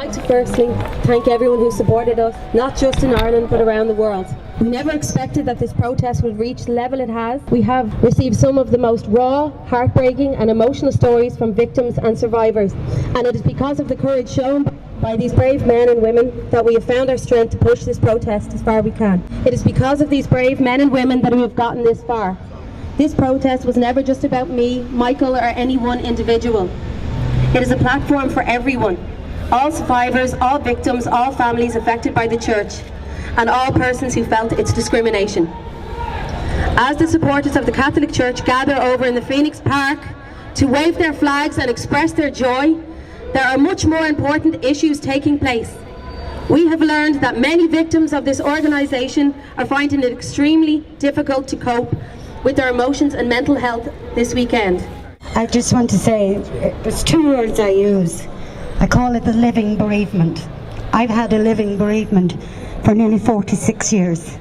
like to firstly thank everyone who supported us, not just in Ireland but around the world. We never expected that this protest would reach the level it has. We have received some of the most raw, heartbreaking and emotional stories from victims and survivors, and it is because of the courage shown by these brave men and women that we have found our strength to push this protest as far as we can. It is because of these brave men and women that we have gotten this far. This protest was never just about me, Michael, or any one individual. It is a platform for everyone, all survivors, all victims, all families affected by the church, and all persons who felt its discrimination. As the supporters of the Catholic Church gather over in the Phoenix Park to wave their flags and express their joy, there are much more important issues taking place. We have learned that many victims of this organisation are finding it extremely difficult to cope with their emotions and mental health this weekend. I just want to say, there's two words I use. I call it the living bereavement. I've had a living bereavement for nearly 46 years.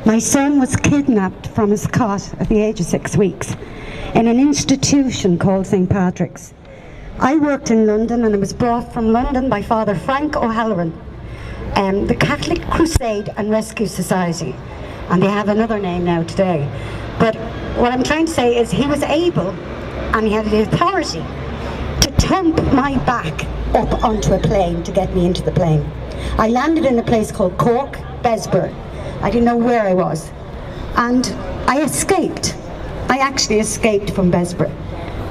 My son was kidnapped from his cot at the age of 6 weeks in an institution called St. Patrick's. I worked in London and I was brought from London by Father Frank O'Halloran, the Catholic Crusade and Rescue Society, and they have another name now today. But what I'm trying to say is he was able, and he had the authority, to thump my back up onto a plane to get me into the plane. I landed in a place called Cork, Besborough. I didn't know where I was. And I escaped. I actually escaped from Besborough.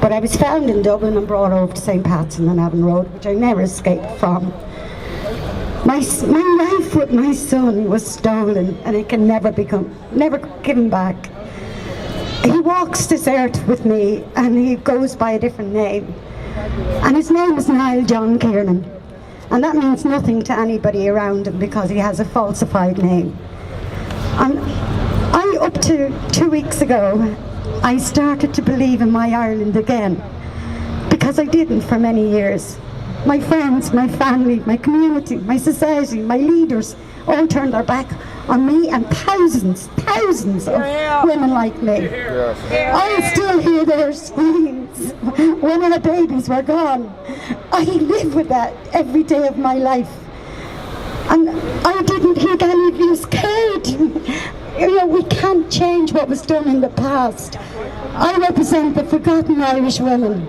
But I was found in Dublin and brought over to St. Pat's on Navan Road, which I never escaped from. My life with my son was stolen, and it can never given back. He walks this earth with me, and he goes by a different name. And his name is Niall John Kiernan. And that means nothing to anybody around him because he has a falsified name. And up to 2 weeks ago, I started to believe in my Ireland again, because I didn't for many years. My friends, my family, my community, my society, my leaders all turned their back on me and thousands of women like me. I still hear their screams when our babies were gone. I live with that every day of my life. And I didn't think any of you cared. You know, we can't change what was done in the past. I represent the forgotten Irish women,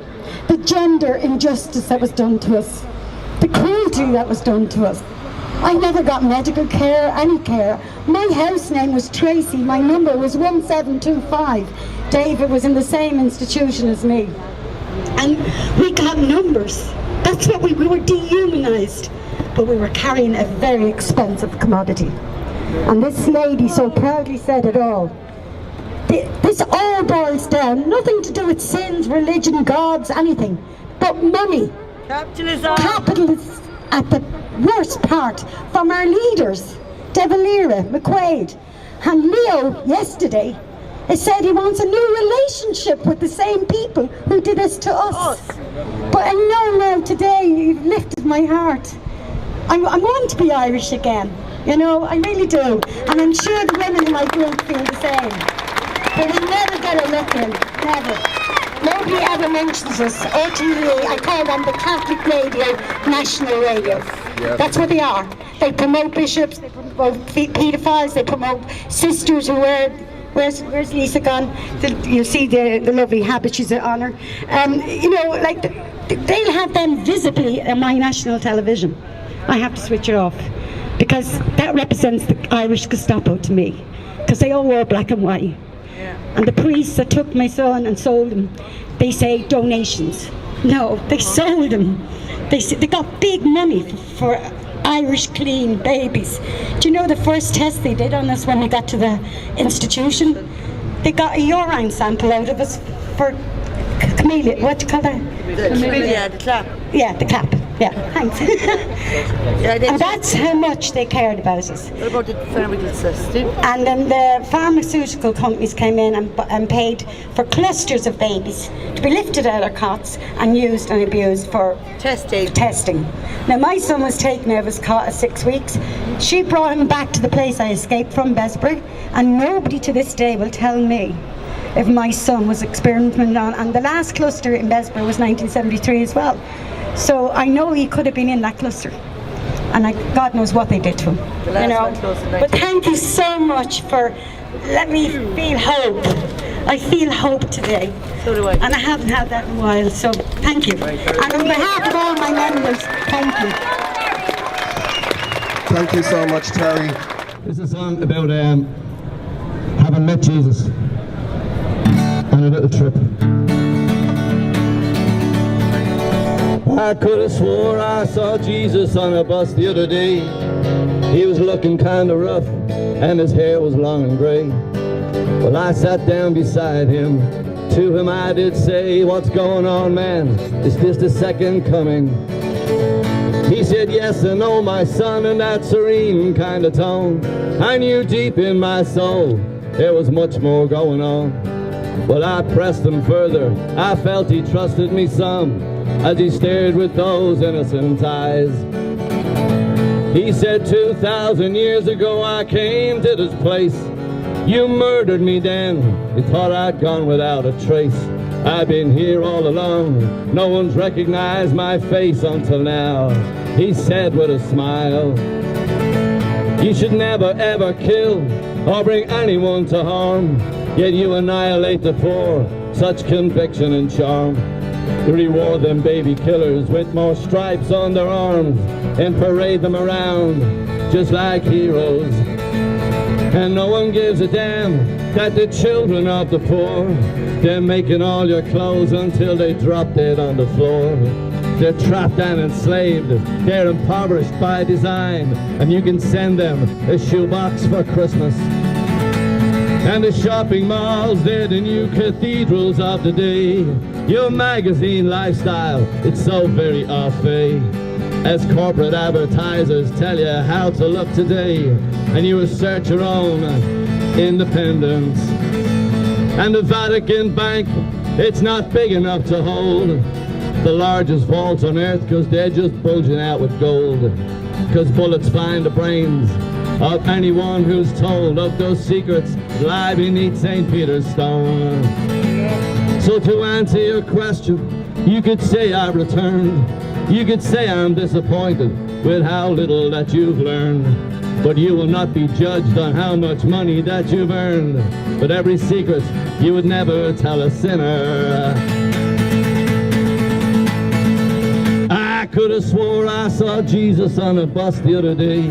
the gender injustice that was done to us, the cruelty that was done to us. I never got medical care, any care. My house name was Tracy, my number was 1725. David was in the same institution as me. And we got numbers. That's what we were dehumanised, but we were carrying a very expensive commodity. And this lady so proudly said it all. This all boils down, nothing to do with sins, religion, gods, anything, but money. Capitalism. Capitalists at the worst part, from our leaders, De Valera, McQuaid. And Leo, yesterday, he said he wants a new relationship with the same people who did this to us. But I know now today, you've lifted my heart. I want to be Irish again, you know, I really do. And I'm sure the women in my group feel the same. But we never get a look in, never. Nobody ever mentions us. Ultimately, I call them the Catholic Radio, National Radio. Yes. That's what they are. They promote bishops, they promote paedophiles, they promote sisters who wear, where's Lisa gone? You see the lovely habit she's on her. You know, like, they'll have them visibly on my national television. I have to switch it off, because that represents the Irish Gestapo to me, because they all wore black and white. Yeah. And the priests that took my son and sold him, they say donations. No, they sold him. They got big money for Irish clean babies. Do you know the first test they did on us when we got to the institution? They got a urine sample out of us for camellia. What do you call that? The clap. Yeah, the clap. Yeah, thanks. And that's how much they cared about us. What about the pharmaceutical system? And then the pharmaceutical companies came in and paid for clusters of babies to be lifted out of cots and used and abused for testing. Now my son was taken out of his cot at 6 weeks. She brought him back to the place I escaped from, Besborough, and nobody to this day will tell me if my son was experimented on. And the last cluster in Besborough was 1973 as well. So I know he could have been in that cluster. and God knows what they did to him. You know. But thank you so much for letting me feel hope. I feel hope today. So do I. And I haven't had that in a while, so thank you. And on behalf of all my members, thank you. Thank you so much, Terry. This is a song about having met Jesus on a little trip. I could have swore I saw Jesus on a bus the other day. He was looking kinda rough and his hair was long and grey. Well, I sat down beside him. To him I did say, "What's going on, man? Is this the second coming?" He said, "Yes and no, my son," in that serene kind of tone. I knew deep in my soul there was much more going on. Well, I pressed him further. I felt he trusted me some as he stared with those innocent eyes. He said, 2,000 years ago I came to this place. You murdered me then. You thought I'd gone without a trace. I've been here all along. No one's recognized my face until now." He said with a smile, "You should never ever kill or bring anyone to harm. Yet you annihilate the poor, such conviction and charm. You reward them baby killers with more stripes on their arms and parade them around just like heroes. And no one gives a damn that the children of the poor, they're making all your clothes until they drop dead on the floor. They're trapped and enslaved, they're impoverished by design, and you can send them a shoebox for Christmas. And the shopping malls, they're the new cathedrals of the day. Your magazine lifestyle, it's so very au fait. As corporate advertisers tell you how to look today, and you assert your own independence. And the Vatican Bank, it's not big enough to hold the largest vaults on earth, because they're just bulging out with gold. Because bullets find the brains of anyone who's told of those secrets lie beneath St. Peter's stone. So to answer your question, you could say I've returned. You could say I'm disappointed with how little that you've learned. But you will not be judged on how much money that you've earned. But every secret you would never tell a sinner. I could have swore I saw Jesus on a bus the other day.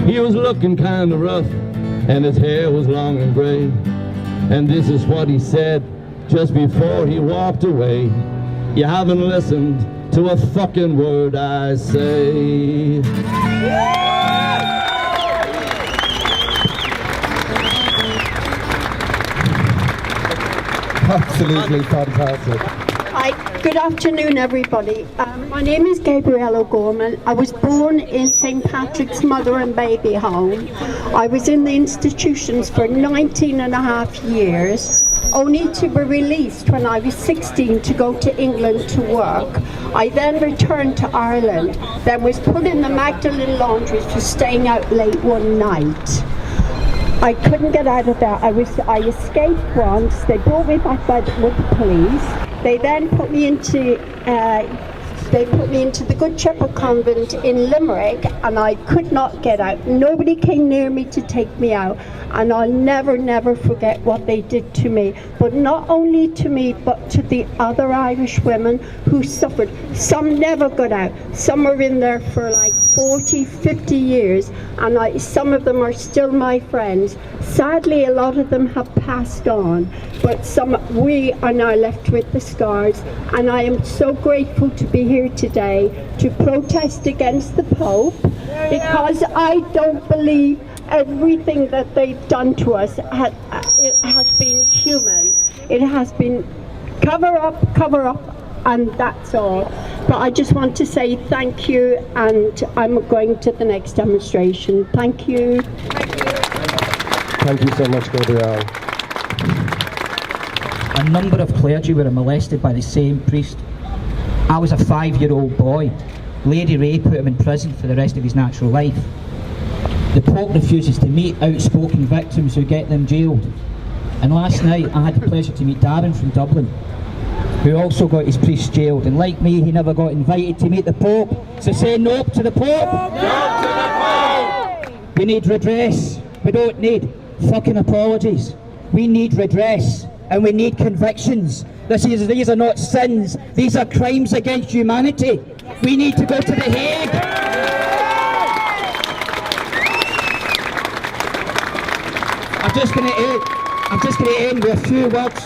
He was looking kind of rough and his hair was long and gray. And this is what he said just before he walked away. You haven't listened to a fucking word I say. Absolutely fantastic. Hi, good afternoon everybody. My name is Gabrielle O'Gorman. I was born in St. Patrick's Mother and Baby Home. I was in the institutions for 19 and a half years, only to be released when I was 16 to go to England to work. I then returned to Ireland, then was put in the Magdalen laundry for staying out late one night. I couldn't get out of there. I escaped once. They brought me back with the police. They then put me into the Good Shepherd Convent in Limerick, and I could not get out. Nobody came near me to take me out, and I'll never forget what they did to me. But not only to me, but to the other Irish women who suffered. Some never got out. Some are in there for like 40, 50 years, and some of them are still my friends. Sadly, a lot of them have passed on, but we are now left with the scars, and I am so grateful to be here today to protest against the Pope, because I don't believe everything that they've done to us it has been human. It has been cover up, and that's all. But I just want to say thank you, and I'm going to the next demonstration. Thank you. Thank you so much, Gabrielle. A number of clergy were molested by the same priest. I was a 5-year-old boy. Lady Ray put him in prison for the rest of his natural life. The Pope refuses to meet outspoken victims who get them jailed. And last night I had the pleasure to meet Darren from Dublin. who also got his priest jailed, and like me, he never got invited to meet the Pope. So say no to the Pope! No to the Pope! We need redress. We don't need fucking apologies. We need redress, and we need convictions. These are not sins, these are crimes against humanity. We need to go to The Hague. I'm just going to end with a few words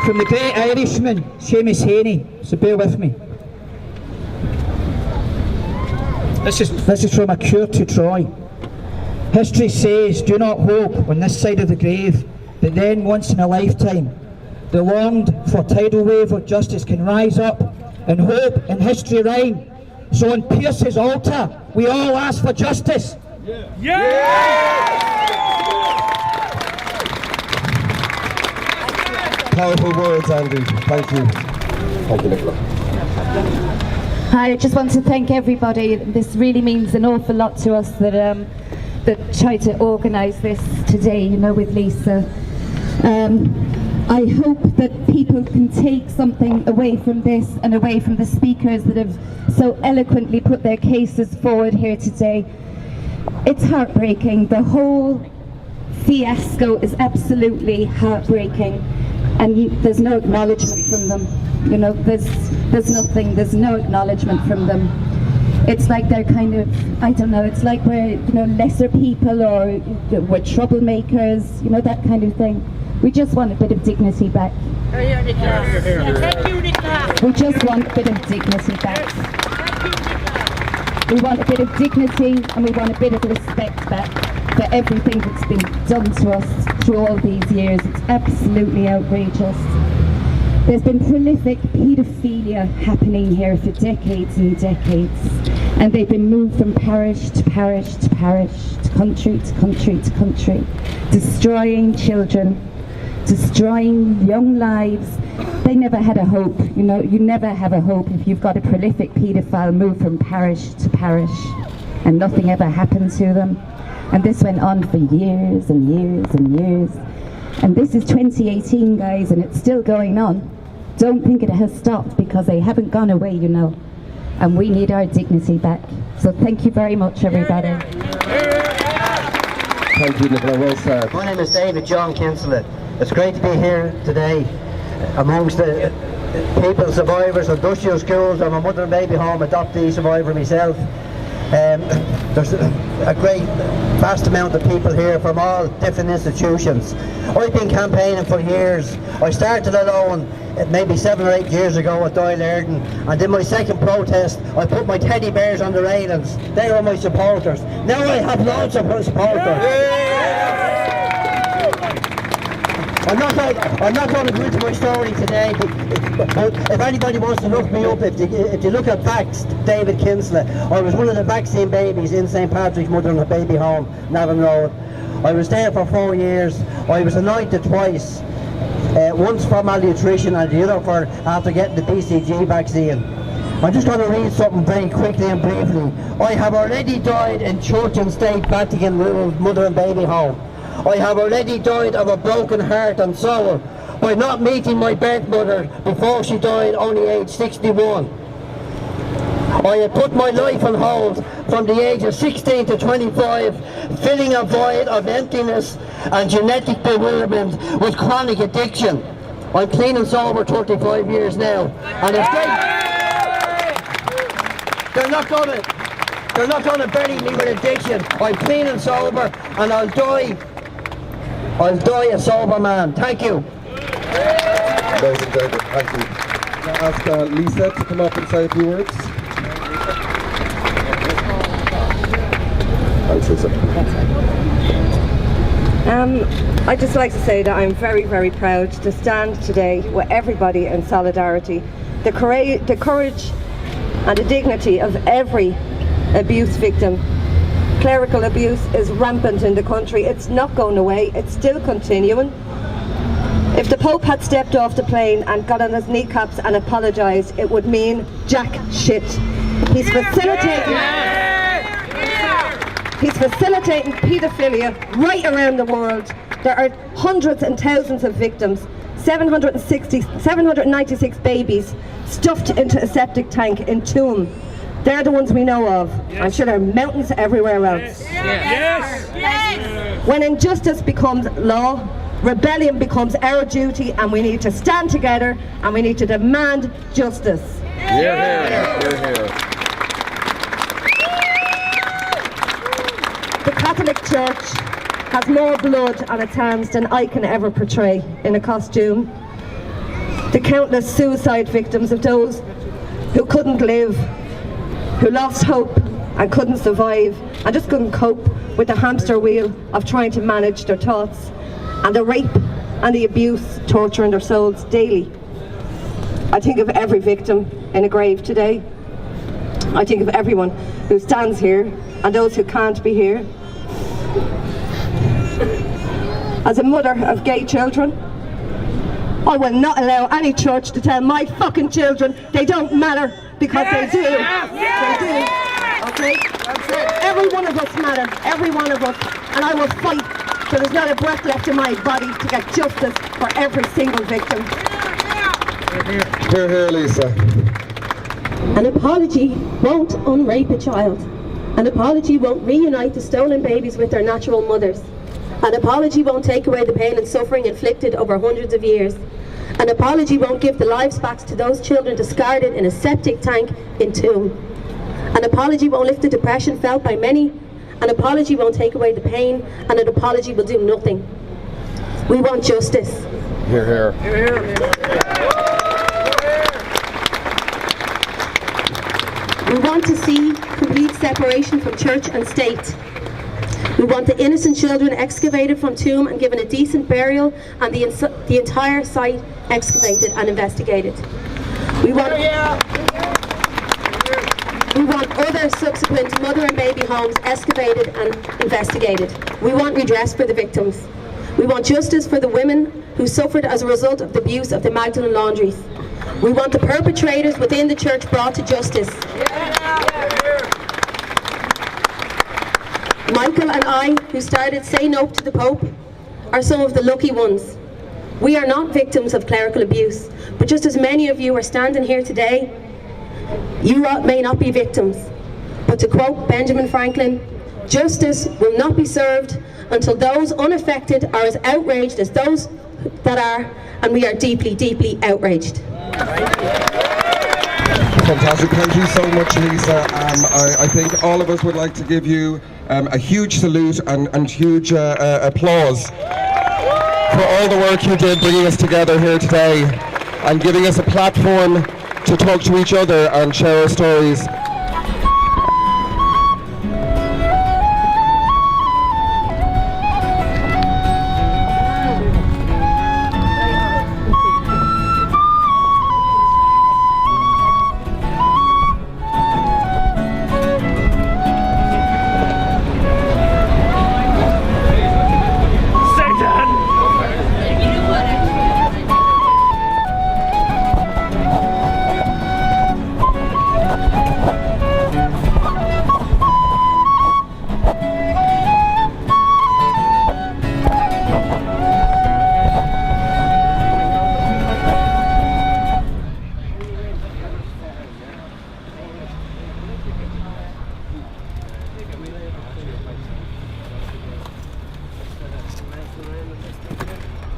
from the great Irishman, Seamus Heaney, so bear with me. This is from A Cure to Troy. History says, do not hope on this side of the grave that then once in a lifetime the longed for tidal wave of justice can rise up and hope and history rhyme. So on Pierce's altar, we all ask for justice. Powerful words, Andy. Thank you. Thank you, Nicola. Hi, I just want to thank everybody. This really means an awful lot to us that tried to organise this today, with Lisa. I hope that people can take something away from this and away from the speakers that have so eloquently put their cases forward here today. It's heartbreaking. The whole fiasco is absolutely heartbreaking, and there's no acknowledgement from them. There's nothing, there's no acknowledgement from them. It's like they're kind of, I don't know, it's like we're lesser people, or we're troublemakers, that kind of thing. We just want a bit of dignity back. We just want a bit of dignity back. We want a bit of dignity, and we want a bit of respect back for everything that's been done to us through all these years. It's absolutely outrageous. There's been prolific paedophilia happening here for decades and decades, and they've been moved from parish to parish to parish, to country to country to country, destroying children, destroying young lives. They never had a hope. You never have a hope if you've got a prolific paedophile moved from parish to parish and nothing ever happened to them. And this went on for years and years and years. And this is 2018, guys, and it's still going on. Don't think it has stopped, because they haven't gone away, And we need our dignity back. So thank you very much, everybody. Thank you, Nicola. Well said. My name is David John Kinsella. It's great to be here today amongst the people, survivors of industrial schools. I'm a mother and baby home adoptee survivor myself. There's a great vast amount of people here from all different institutions. I've been campaigning for years. I started alone maybe 7 or 8 years ago at Doyle Erden, and in my second protest I put my teddy bears on the railings. They were my supporters. Now I have loads of supporters. I'm not going to go into my story today, but if anybody wants to look me up, if you look at facts, David Kinsella, I was one of the vaccine babies in St. Patrick's Mother and Baby Home, Navan Road. I was there for 4 years. I was anointed twice, once for malnutrition and the other for after getting the BCG vaccine. I'm just going to read something very quickly and briefly. I have already died in Church and State Vatican Rural Mother and Baby Home. I have already died of a broken heart and soul by not meeting my birth mother before she died, only age 61. I had put my life on hold from the age of 16 to 25, filling a void of emptiness and genetic bewilderment with chronic addiction. I'm clean and sober 35 years now, and if they're not going to bury me with addiction. I'm clean and sober, and I'll die a sober man. Thank you. Amazing, David. Thank you. I'll ask Lisa to come up and say a few words. Thanks, Lisa. I'd just like to say that I'm very, very proud to stand today with everybody in solidarity. The courage and the dignity of every abuse victim. Clerical abuse is rampant in the country. It's not going away. It's still continuing. If the Pope had stepped off the plane and got on his kneecaps and apologised, it would mean jack shit. He's facilitating paedophilia right around the world. There are hundreds and thousands of victims. 796 babies stuffed into a septic tank in Tuam. They're the ones we know of. I'm sure there are mountains everywhere else. When injustice becomes law, rebellion becomes our duty, and we need to stand together and we need to demand justice. Hear, hear. Hear, hear. The Catholic Church has more blood on its hands than I can ever portray in a costume. The countless suicide victims of those who couldn't live, who lost hope and couldn't survive and just couldn't cope with the hamster wheel of trying to manage their thoughts, and the rape and the abuse torturing their souls daily. I think of every victim in a grave today. I think of everyone who stands here and those who can't be here. As a mother of gay children, I will not allow any church to tell my fucking children they don't matter, because they do. They do. Okay? Every one of us matter. Every one of us. And I will fight till there's not a breath left in my body to get justice for every single victim. Hear, hear, Lisa. An apology won't unrape a child. An apology won't reunite the stolen babies with their natural mothers. An apology won't take away the pain and suffering inflicted over hundreds of years. An apology won't give the lives back to those children discarded in a septic tank in Tuam. An apology won't lift the depression felt by many. An apology won't take away the pain, and an apology will do nothing. We want justice. Hear, hear. We want to see complete separation from church and state. We want the innocent children excavated from Tuam and given a decent burial, and the entire site excavated and investigated. We want other subsequent mother and baby homes excavated and investigated. We want redress for the victims. We want justice for the women who suffered as a result of the abuse of the Magdalene laundries. We want the perpetrators within the church brought to justice. Michael and I, who started Say No to the Pope, are some of the lucky ones. We are not victims of clerical abuse, but just as many of you are standing here today, you may not be victims. But to quote Benjamin Franklin, justice will not be served until those unaffected are as outraged as those that are, and we are deeply, deeply outraged. Fantastic. Thank you so much, Lisa. I think all of us would like to give you a huge salute and huge applause for all the work you did bringing us together here today and giving us a platform to talk to each other and share our stories.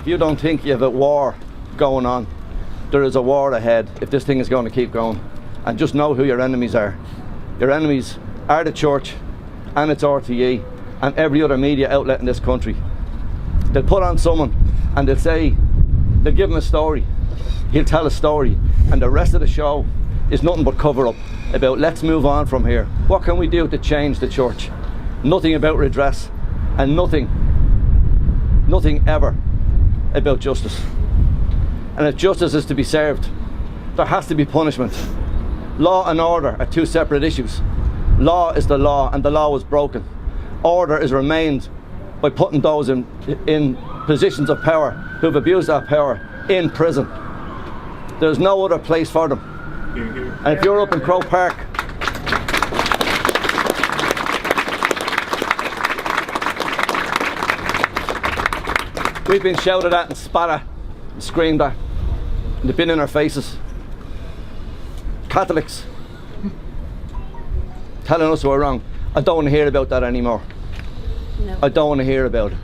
If you don't think you have a war going on, there is a war ahead if this thing is going to keep going. And just know who your enemies are. Your enemies are the church and its RTE and every other media outlet in this country. They'll put on someone and they'll say, they'll give him a story, he'll tell a story, and the rest of the show is nothing but cover up about let's move on from here. What can we do to change the church? Nothing about redress and nothing ever about justice. And if justice is to be served, there has to be punishment. Law and order are two separate issues. Law is the law, and the law was broken. Order is remained by putting those in positions of power who have abused that power in prison. There's no other place for them. And if you're up in Croke Park, we've been shouted at and spat at screamed at, they've been in our faces. Catholics telling us we're wrong. I don't want to hear about that anymore. No. I don't want to hear about it.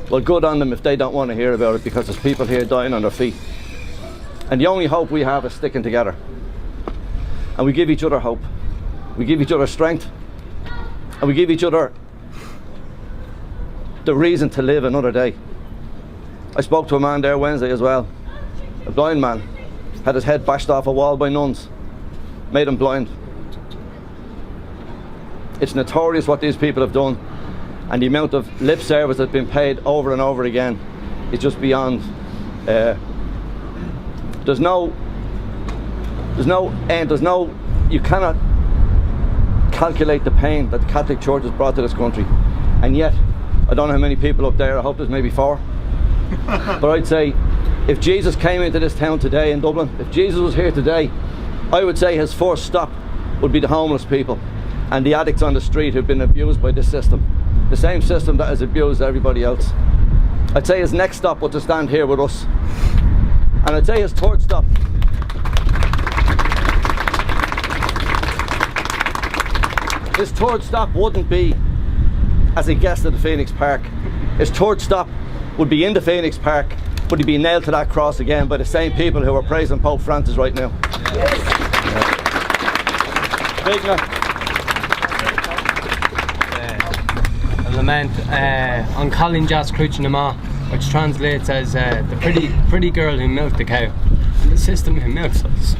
Well, good on them if they don't want to hear about it, because there's people here dying on their feet. And the only hope we have is sticking together. And we give each other hope. We give each other strength. And we give each other the reason to live another day. I spoke to a man there Wednesday as well. A blind man. Had his head bashed off a wall by nuns. Made him blind. It's notorious what these people have done. And the amount of lip service that's been paid over and over again is just beyond. There's no end. You cannot calculate the pain that the Catholic Church has brought to this country. And yet, I don't know how many people up there, I hope there's maybe 4. But I'd say, if Jesus came into this town today in Dublin, if Jesus was here today, I would say his first stop would be the homeless people and the addicts on the street who've been abused by this system. The same system that has abused everybody else. I'd say his next stop was to stand here with us. And I'd say his third stop wouldn't be as a guest at the Phoenix Park. His third stop would be in the Phoenix Park, but he'd be nailed to that cross again by the same people who are praising Pope Francis right now. A lament on Colin Jas Cruchinama, which translates as the pretty girl who milked the cow, and the system who milks us.